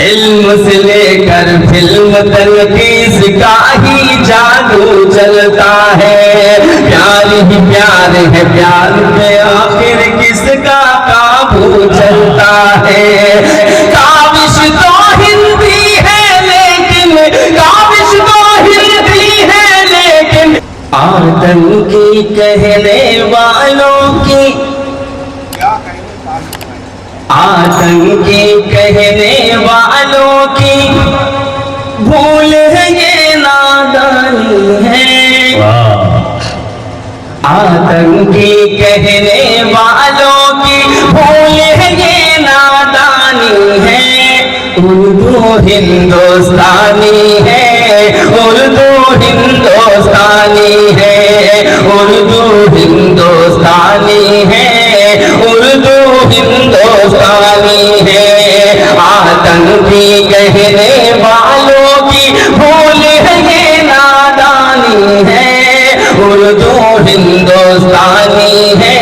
علم سے لے کر فلم تنقید کا ہی جادو چلتا ہے. پیار ہی پیار ہے، پیار پہ آخر کس کا قابو چلتا ہے. کاوش تو ہندی ہے لیکن کاوش تو ہندی ہے لیکن آتنکی کہنے والوں کی آتنکی کہنے والوں کی بھول ہے یہ نادانی ہے. آتنکی کہنے والوں کی بھول ہے یہ نادانی ہے. اردو ہندوستانی ہے، اردو ہندوستانی ہے، اردو ہندوستانی ہے، اردو ہندوستانی ہے. آتنکی کہنے والوں کی بھول ہے یہ نادانی ہے. اردو ہندوستانی ہے،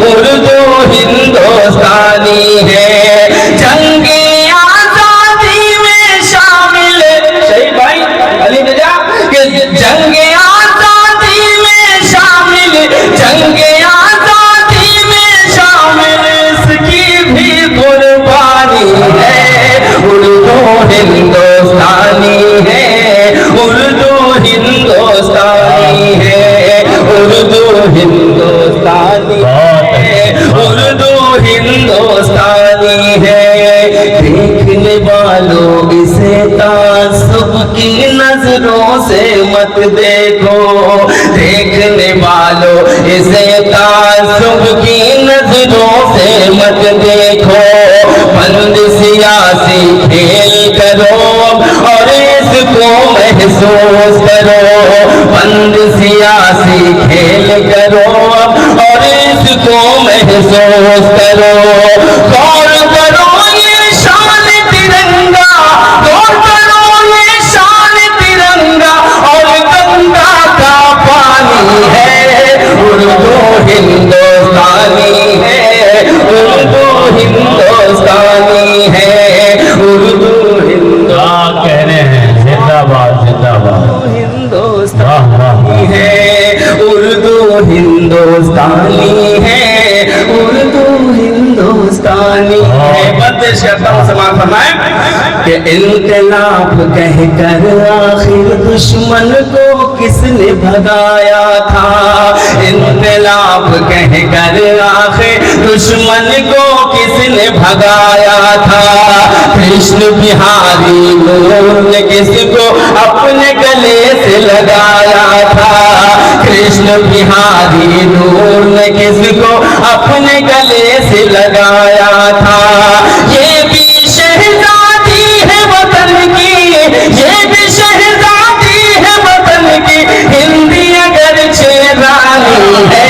اردو ہندوستانی ہے. جنگ آزادی میں شامل شہید بھائی علی رضا کہ جنگ آزادی میں شامل، جنگ آزادی میں شامل اس کی بھی قربانی ہے. اردو ہندوستانی ہے، اردو ہندوستانی ہے، اردو ہندوستانی ہے، اردو ہندوستانی ہے. دیکھنے والوں اسے تعصب کی نظروں سے مت دیکھو، دیکھنے والوں اسے تعصب کی نظروں سے مت دیکھو. بند سیاسی کھیل کرو اور اس کو محسوس کرو. بند سیاسی کھیل کرو اور اس کو محسوس کرو. غور کرو یہ شان ترنگا، غور کرو یہ شان ترنگا اور گنگا کا پانی ہے. اردو ہندوستانی ہے، اردو ہندوستانی ہے، اردو ہندوستانی کہہ رہے ہیں. زندہ باد، زندہ باد. ہندوستانی ہے، اردو ہندوستانی ہے، اردو ہندوستانی ہے. بندش کرتا ہوں، سماعت فرمائیں کہ انقلاب کہہ کر آخر دشمن کو کس نے بھگایا تھا. انقلاب کہہ کر آخر دشمن کو کس نے بھگایا تھا. کرشن بہاری نور نے کس کو اپنے گلے سے لگایا تھا. کرشن بہاری نور نے کس کو اپنے گلے سے لگایا تھا. یہ بھی شہزادی ہے وطن کی، یہ بھی شہزادی ہے وطن کی، ہندی اگرچہ رانی ہے.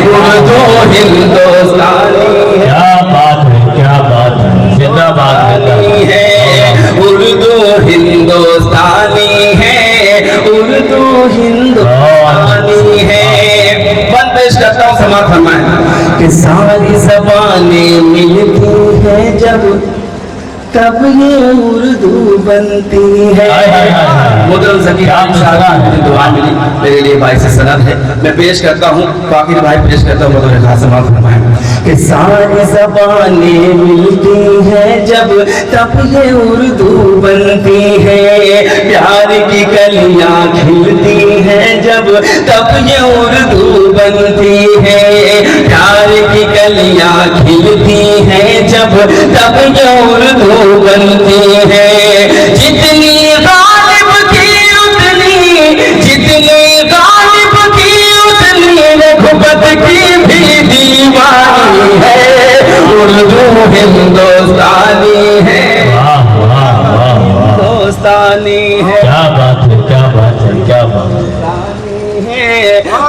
اردو ہندوستانی ہے، کیا بات ہے، کیا بات ہے. زندہ باد ہے، اردو ہندوستانی ہے، اردو ہندوستانی ہے. بندش کرتا ہوں، سماعت فرمائیں کہ ساری زبانیں ملتی ہیں جب تب یہ اردو بنتی ہے. محترم ذکی دعا ملی میرے لیے باعث سند ہے. میں پیش کرتا ہوں، فاقر بھائی پیش کرتا ہوں. محترم سماعت فرمائیں کہ ساری زبانیں ملتی ہیں جب تب یہ اردو بنتی ہے. پیار کی کلیاں کھلتی ہیں جب تب یہ اردو بنتی ہے. پیار کی کلیاں کھلتی ہیں جب تب یہ اردو بنتی ہے. جتنی غالب کی اتنی، جتنی غالب کی اتنی رغبت کی بھی دیوانی ہے. اردو ہندوستانی ہے، ہندوستانی ہے. کیا بات ہے، کیا بات ہے، کیا بات ہے.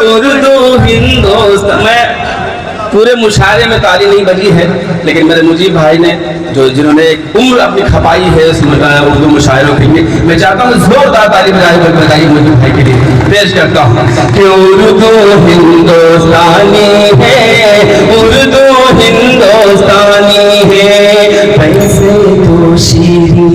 اردو ہندوستان. میں پورے مشاعرے میں تالی نہیں بجی ہے، لیکن میرے مجیب بھائی نے جنہوں نے ایک عمر اپنی کھپائی ہے اس اردو مشاعروں کے لیے، میں چاہتا ہوں زوردار تالی بجائیے مجیب بھائی کے لیے. پیش کرتا ہوں کہ اردو ہندوستانی ہے، اردو ہندوستانی ہے. پیسے تو شیریں